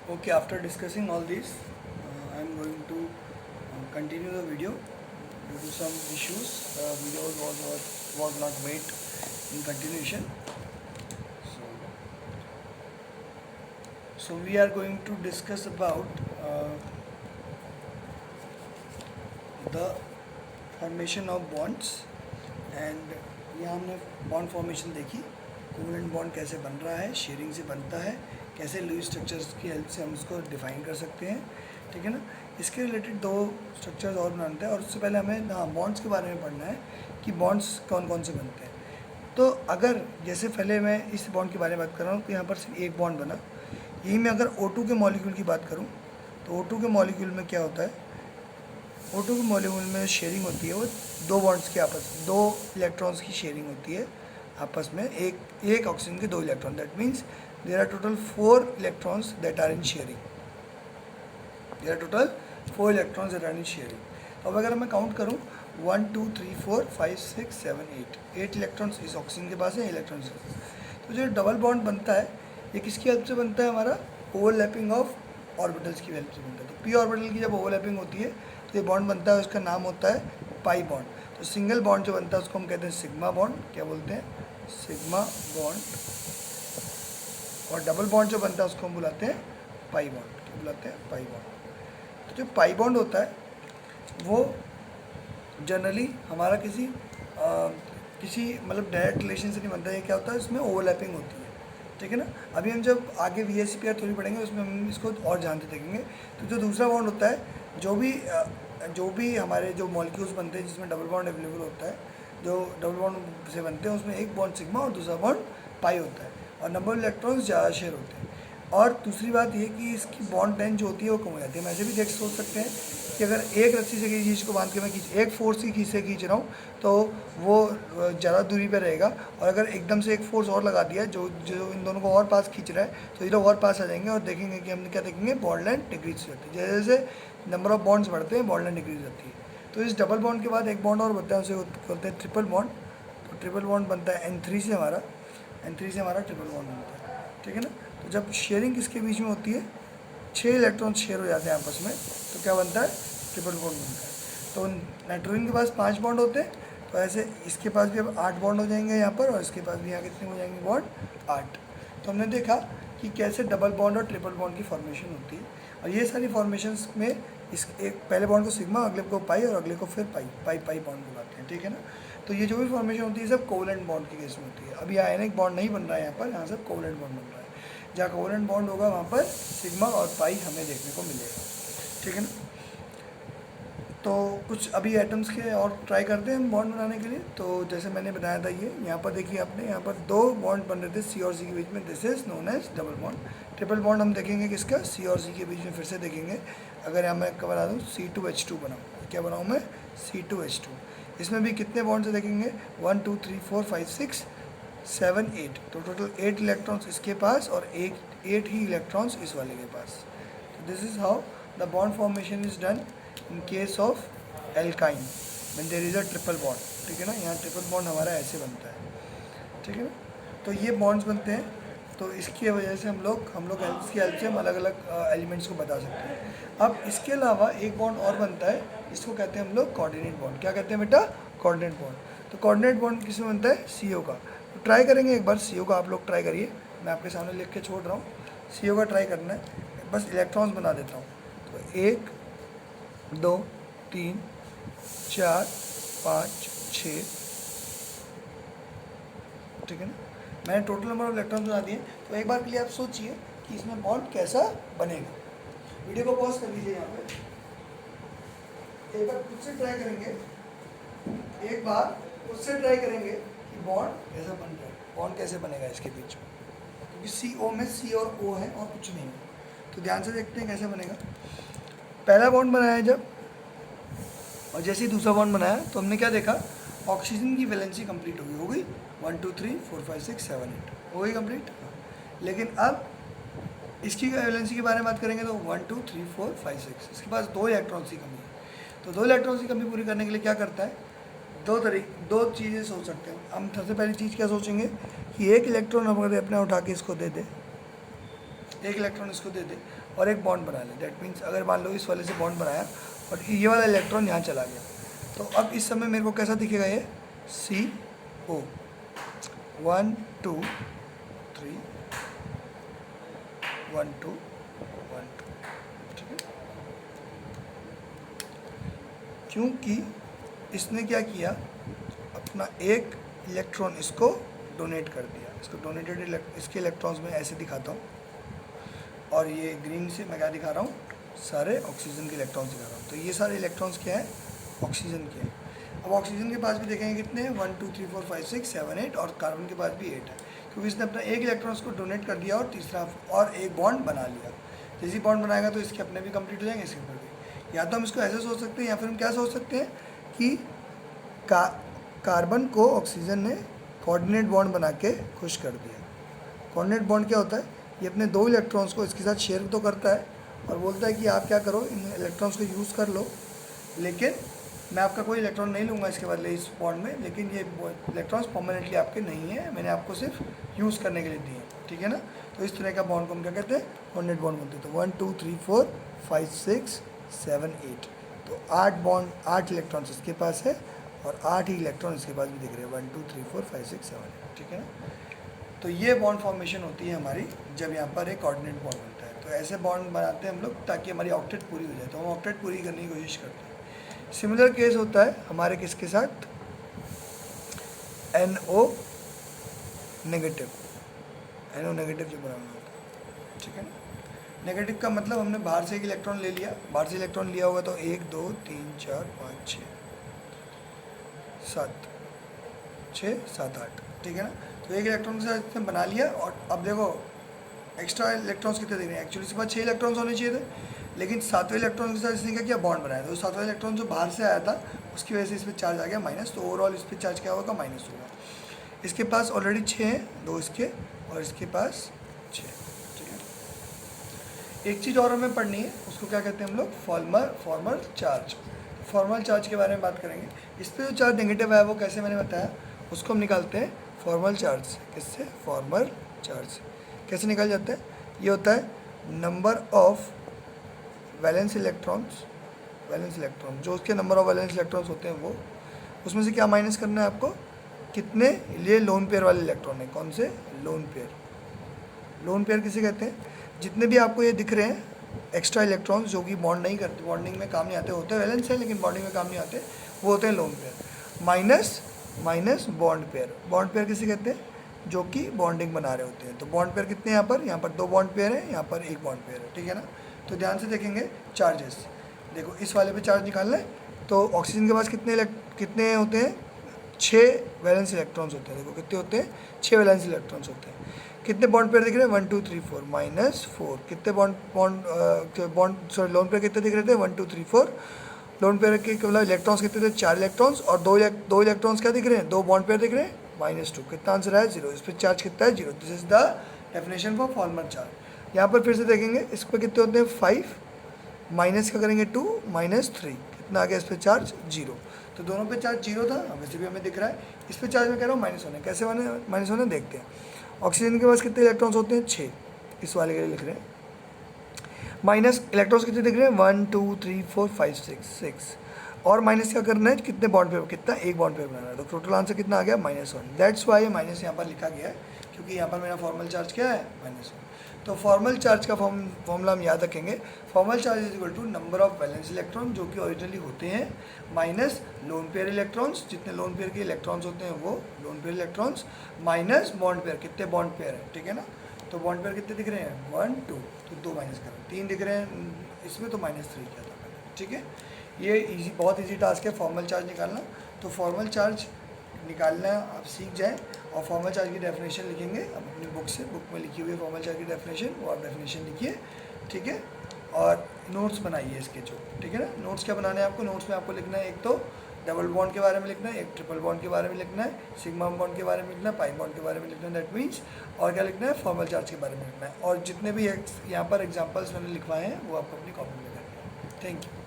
Okay, after discussing all this, I am going to continue the video. Due to some issues, the video was not made in continuation. So we are going to discuss about the formation of bonds, and यहाँ हमने bond formation देखी, covalent bond कैसे बन रहा है, sharing से बनता है, कैसे लुईस स्ट्रक्चर्स की हेल्प से हम इसको डिफाइन कर सकते हैं, ठीक है ना। इसके रिलेटेड दो स्ट्रक्चर्स और बनाते हैं, और उससे पहले हमें बॉन्ड्स के बारे में पढ़ना है कि बॉन्ड्स कौन कौन से बनते हैं। तो अगर जैसे पहले मैं इस बॉन्ड के बारे में बात कर रहा हूँ, तो यहाँ पर सिर्फ एक बॉन्ड बना। यही मैं अगर O2 के मॉलिक्यूल की बात करूँ, तो O2 के मॉलिक्यूल में क्या होता है, O2 के मॉलिक्यूल में शेयरिंग होती है, वो दो बॉन्ड्स की दो इलेक्ट्रॉन्स की शेयरिंग होती है आपस में, एक ऑक्सीजन के दो electron. That means there are total 4 electrons that are in sharing. There are total 4 electrons that are in sharing. अब अगर मैं काउंट करूँ 1 2 3 4 5 6 7 8 इलेक्ट्रॉन्स इस ऑक्सीजन के पास है, इलेक्ट्रॉन्स। तो जो डबल बॉन्ड बनता है ये किसकी हेल्प से बनता है, हमारा ओवरलैपिंग ऑफ ऑर्बिटल्स की हेल्प से बनता है। तो पी ऑर्बिटल की जब ओवरलैपिंग होती है तो ये बॉन्ड बनता है, उसका नाम होता है पाई बॉन्ड। तो सिंगल बॉन्ड जो बनता है उसको हम कहते हैं सिग्मा बॉन्ड, क्या बोलते हैं, सिग्मा बॉन्ड। और डबल बॉन्ड जो बनता है उसको हम बुलाते हैं पाई बॉन्ड, क्या बुलाते हैं, पाई बॉन्ड। तो जो पाई बॉन्ड होता है वो जनरली हमारा किसी मतलब डायरेक्ट रिलेशन से नहीं बनता है। ये क्या होता है, इसमें ओवरलैपिंग होती है, ठीक है ना। अभी हम जब आगे VSEPR थ्योरी पढ़ेंगे उसमें हम इसको और ध्यान से देखेंगे। तो जो दूसरा बॉन्ड होता है, जो भी हमारे जो मॉलिक्यूल्स बनते हैं जिसमें डबल बॉन्ड अवेलेबल होता है, जो डबल बॉन्ड से बनते हैं उसमें एक बॉन्ड सिग्मा और दूसरा बॉन्ड पाई होता है, और नंबर ऑफ इलेक्ट्रॉन्स ज़्यादा शेयर होते हैं। और दूसरी बात ये कि इसकी बॉन्ड लेंथ जो होती है वो कम हो जाती है। हम ऐसे भी सोच सकते हैं कि अगर एक रस्सी से किसी चीज़ को बांध के मैं एक फोर्स की खींच से खींच रहा हूँ तो वो ज़्यादा दूरी पर रहेगा, और अगर एकदम से एक फोर्स और लगा दिया जो जो इन दोनों को और पास खींच रहा है तो ये लोग और पास आ जाएंगे, और देखेंगे कि हम क्या देखेंगे, बॉन्ड लेंथ डिक्रीज होती है। जैसे जैसे नंबर ऑफ बॉन्ड्स बढ़ते हैं बॉन्ड लेंथ डिक्रीज होती है। तो इस डबल बॉन्ड के बाद एक बॉन्ड और बनता है, उसे बोलते हैं ट्रिपल बॉन्ड। तो ट्रिपल बॉन्ड बनता है N3 से, हमारा N3 से हमारा ट्रिपल बॉन्ड बनता है, ठीक है ना। तो जब शेयरिंग किसके बीच में होती है, 6 इलेक्ट्रॉन शेयर हो जाते हैं आपस में, तो क्या बनता है, ट्रिपल बॉन्ड बनता है। तो नाइट्रोजन के पास 5 बॉन्ड होते हैं, तो ऐसे इसके पास भी अब 8 बॉन्ड हो जाएंगे यहाँ पर, और इसके पास भी यहाँ कितने हो जाएंगे, बॉन्ड 8। तो हमने देखा कि कैसे डबल बॉन्ड और ट्रिपल बॉन्ड की फॉर्मेशन होती है, और ये सारी फॉर्मेशंस में इस एक पहले बॉन्ड को सिग्मा, अगले को पाई, और अगले को फिर पाई बॉन्ड बुलाते हैं, ठीक है ना। तो ये जो भी फॉर्मेशन होती है सब कोवेलेंट बॉन्ड के केस में होती है। अभी आयनिक बॉन्ड नहीं बन रहा है यहाँ पर, यहाँ सब कोवेलेंट बॉन्ड बन रहा है। जहाँ कोवेलेंट बॉन्ड होगा वहाँ पर सिग्मा और पाई हमें देखने को मिलेगा, ठीक है ना। तो कुछ अभी एटम्स के और ट्राई करते हैं हम बॉन्ड बनाने के लिए। तो जैसे मैंने बताया था, ये यहाँ पर देखिए आपने, यहाँ पर 2 बॉन्ड बन रहे थे C और C के बीच में, this is known as double bond. Triple bond हम देखेंगे किसका, C और C के बीच में फिर से देखेंगे। अगर यहाँ मैं बना दूँ C2H2 बनाऊँ, क्या बनाऊँ मैं, C2H2। इसमें भी कितने बॉन्ड से देखेंगे, 1 2 3 4 5 6 7 8। तो टोटल 8 इलेक्ट्रॉन्स इसके पास और 8 ही इलेक्ट्रॉन्स इस वाले के पास। तो this is how the bond formation is done in case of alkyne when there is a triple bond, ठीक है ना। यहाँ ट्रिपल बॉन्ड हमारा ऐसे बनता है, ठीक है ना। तो ये बॉन्ड्स बनते हैं, तो इसकी वजह से हम लोग इसकी हेल्प से हम अलग अलग एलिमेंट्स को बता सकते हैं। अब इसके अलावा एक बॉन्ड और बनता है, इसको कहते हैं हम लोग कोऑर्डिनेट बॉन्ड। क्या कहते हैं बेटा, कोऑर्डिनेट बॉन्ड। तो कोऑर्डिनेट बॉन्ड किसमें बनता है, CO का। तो ट्राई करेंगे एक बार CO का, आप लोग ट्राई करिए, मैं आपके सामने लिख के छोड़ रहा हूँ। CO का ट्राई करना है, बस इलेक्ट्रॉन्स बना देता हूँ। तो 1 2 3 4 5 6, ठीक है ना। मैंने टोटल नंबर ऑफ इलेक्ट्रॉन्स बना दिए। तो एक बार के लिए आप सोचिए कि इसमें बॉन्ड कैसा बनेगा। वीडियो को पॉज कर लीजिए यहाँ पे, एक बार खुद से ट्राई करेंगे, एक बार खुद से ट्राई करेंगे कि बॉन्ड कैसा बन रहा है, बॉन्ड कैसे बनेगा इसके बीच में, क्योंकि CO में C और O है और कुछ नहीं है। तो ध्यान से देखते हैं कैसे बनेगा। पहला बॉन्ड बनाया जब, और जैसे ही दूसरा बॉन्ड बनाया तो हमने क्या देखा, ऑक्सीजन की वैलेंसी कंप्लीट हो गई 1 2 3 4 5 6 7 8 हो गई कंप्लीट। लेकिन अब इसकी वैलेंसी के बारे में बात करेंगे तो 1 2 3 4 5 6, इसके पास 2 इलेक्ट्रॉन्स की कमी है। तो 2 इलेक्ट्रॉन्स की कमी पूरी करने के लिए क्या करता है, दो चीज़ें सोच सकते हैं हम। सबसे पहली चीज़ क्या सोचेंगे कि एक इलेक्ट्रॉन हम अगर अपने उठा के इसको दे दे, एक इलेक्ट्रॉन इसको दे दे और एक बॉन्ड बना ले। दैट मीन्स अगर मान लो इस वाले से बॉन्ड बनाया और ये वाला इलेक्ट्रॉन यहाँ चला गया, तो अब इस समय मेरे को कैसा दिखेगा ये CO 1 2 3 1 2 1 2, ठीक है। क्योंकि इसने क्या किया, अपना एक इलेक्ट्रॉन इसको डोनेट कर दिया। इसको डोनेटेड इसके इलेक्ट्रॉन्स में ऐसे दिखाता हूँ, और ये ग्रीन से मैं क्या दिखा रहा हूँ, सारे ऑक्सीजन के इलेक्ट्रॉन्स दिखा रहा हूँ। तो ये सारे इलेक्ट्रॉन्स क्या है, ऑक्सीजन के हैं। अब ऑक्सीजन के पास भी देखेंगे कितने हैं, 1 2 3 4 5 6 7 8, और कार्बन के पास भी 8 है, क्योंकि इसने अपना एक इलेक्ट्रॉन को डोनेट कर दिया और तीसरा और एक बॉन्ड बना लिया। जैसे बॉन्ड बनाएगा तो इसके अपने भी कंप्लीट हो जाएंगे, इसके ऊपर भी। या तो हम इसको ऐसे सोच सकते हैं, या फिर हम क्या सोच सकते हैं कि कार्बन को ऑक्सीजन ने कोऑर्डिनेट बॉन्ड बना के खुश कर दिया। कोऑर्डिनेट बॉन्ड क्या होता है, ये अपने दो इलेक्ट्रॉन्स को इसके साथ शेयर तो करता है और बोलता है कि आप क्या करो, इन इलेक्ट्रॉन्स को यूज़ कर लो, लेकिन मैं आपका कोई इलेक्ट्रॉन नहीं लूँगा इसके बदले इस बॉन्ड में, लेकिन ये इलेक्ट्रॉन्स परमानेंटली आपके नहीं है, मैंने आपको सिर्फ यूज़ करने के लिए दिए, ठीक है ना। तो इस तरह का बॉन्ड को हम क्या कहते हैं, कोऑर्डिनेट बॉन्ड बोलते हैं। तो 1 2 3 4 5 6 7 8, तो 8 इलेक्ट्रॉन्स इसके पास है और 8 ही इलेक्ट्रॉन इसके पास भी दिख रहे हैं, 1 2 3 4 5 6 7 8, ठीक है ना। तो ये बॉन्ड फॉर्मेशन होती है हमारी जब यहाँ पर एक कोऑर्डिनेट बॉन्ड बनता है। तो ऐसे बॉन्ड बनाते हैं हम लोग ताकि हमारी ऑक्टेट पूरी हो जाए, तो हम ऑक्टेट पूरी करने की कोशिश करते हैं। सिमिलर केस होता है हमारे किसके साथ, NO नेगेटिव जो बनाना होता है, ठीक है ना। नेगेटिव का मतलब हमने बाहर से एक इलेक्ट्रॉन ले लिया, बाहर से इलेक्ट्रॉन लिया होगा तो 1 2 3 4 5 6 7 6 7 8, ठीक है ना। तो एक इलेक्ट्रॉन के साथ इसने बना लिया, और अब देखो एक्स्ट्रा इलेक्ट्रॉन्स कितने दिख रहे हैं, एक्चुअली इसके पास 6 इलेक्ट्रॉन्स होने चाहिए थे, लेकिन 7वें इलेक्ट्रॉन के साथ इसने क्या किया, बॉन्ड बनाया। तो 7वां इलेक्ट्रॉन जो बाहर से आया था उसकी वजह से इस पर चार्ज आ गया माइनस, तो ओवरऑल इस पर चार्ज क्या होगा, माइनस होगा। इसके पास ऑलरेडी 6 हैं, 2 इसके और इसके पास 6, ठीक है। एक चीज़ और हमें पढ़नी है, उसको क्या कहते हैं हम लोग, फॉर्मल चार्ज। फॉर्मल चार्ज के बारे में बात करेंगे। इस पर जो चार्ज नेगेटिव है वो कैसे मैंने बताया, उसको हम निकालते हैं फॉर्मल चार्ज। किससे, फॉर्मल चार्ज कैसे निकाल जाता है, ये होता है नंबर ऑफ वैलेंस इलेक्ट्रॉन, जो उसके नंबर ऑफ वैलेंस इलेक्ट्रॉन्स होते हैं वो, उसमें से क्या माइनस करना है आपको, कितने ये लोन पेयर वाले इलेक्ट्रॉन है, कौन से, लोन पेयर किसे कहते हैं, जितने भी आपको ये दिख रहे हैं एक्स्ट्रा इलेक्ट्रॉन्स जो कि बॉन्ड नहीं करते, बॉन्डिंग में काम नहीं आते, होते वैलेंस है लेकिन बॉन्डिंग में काम नहीं आते, वो होते हैं lone pair. Minus bond pair किसे कहते हैं, जो कि बॉन्डिंग बना रहे होते हैं। तो बॉन्ड पेयर कितने हैं यहाँ पर 2 बॉन्ड पेयर है, यहाँ पर 1 बॉन्ड पेयर है, ठीक है ना। तो ध्यान से देखेंगे चार्जेस, देखो इस वाले पे चार्ज निकालना है, तो ऑक्सीजन के पास कितने होते हैं, 6 वैलेंस इलेक्ट्रॉन्स होते हैं। देखो कितने होते हैं, 6 वैलेंस इलेक्ट्रॉन्स होते हैं। कितने बॉन्ड पेयर दिख रहे हैं, 1 2 3 4 -4। कितने लोन पेयर कितने दिख रहे थे, 1 2 3 4। लोन पेयर के मतलब इलेक्ट्रॉन्स कितने थे, 4 इलेक्ट्रॉन्स, और 2 इलेक्ट्रॉन्स क्या दिख रहे हैं, 2 बॉन्ड पेयर दिख रहे हैं, -2। कितना आंसर है, 0। इस पर चार्ज कितना है, 0। This is the definition for formal charge. यहाँ पर फिर से देखेंगे, इस पर कितने होते हैं, 5, माइनस का करेंगे 2 -3, कितना आ गया इस पर चार्ज, 0। तो दोनों पे चार्ज 0 था, वैसे भी हमें दिख रहा है। इस पर चार्ज में कह रहा हूँ माइनस होने, कैसे माइनस होने देखते हैं। ऑक्सीजन के पास कितने इलेक्ट्रॉन्स होते हैं, 6, इस वाले के लिए लिख रहे हैं। माइनस इलेक्ट्रॉन्स कितने दिख रहे हैं, 1 2 3 4 5 6। और माइनस क्या करना है, कितने बॉन्ड पेयर, कितना, 1 बॉन्ड पेयर बनाना है। तो टोटल आंसर कितना आ गया, -1। दैट्स वाई माइनस यहाँ पर लिखा गया है, क्योंकि यहाँ पर मेरा फॉर्मल चार्ज क्या है, -1। तो फॉर्मल चार्ज का फॉर्मूला हम याद रखेंगे, formal charge is equal to number of valence electron जो कि ओरिजिनली होते हैं, माइनस लोन पेयर इलेक्ट्रॉन्स, जितने लोन पेयर के इलेक्ट्रॉन्स होते हैं वो lone pair electrons, minus bond pair, कितने बॉन्ड पेयर है, ठीक है ना। तो बॉन्ड पेयर कितने दिख रहे हैं, 1 2, तो 2 माइनस करें, 3 दिख रहे हैं इसमें, तो -3 किया था मैंने, ठीक है। ये बहुत ईजी टास्क है फॉर्मल चार्ज निकालना। तो फॉर्मल चार्ज निकालना आप सीख जाएं, और फॉर्मल चार्ज की डेफिनेशन लिखेंगे अब अपनी बुक में लिखी हुई है फॉर्मल चार्ज की डेफिनेशन, वो आप डेफिनेशन लिखिए, ठीक है। और नोट्स बनाइए इसके जो, ठीक है ना। नोट्स क्या बनाने हैं आपको, नोट्स में आपको लिखना है, एक तो डबल बॉन्ड के बारे में लिखना है, एक ट्रिपल बॉन्ड के बारे में लिखना है, सिग्मा बॉन्ड के बारे में लिखना है, पाई बॉन्ड के बारे में लिखना है, दैट मीन्स, और क्या लिखना है, फॉर्मल चार्ज के बारे में लिखना है। और जितने भी यहाँ पर एग्जाम्पल्स मैंने लिखवाए हैं वो आपको अपनी कॉपी में करना है। Thank you.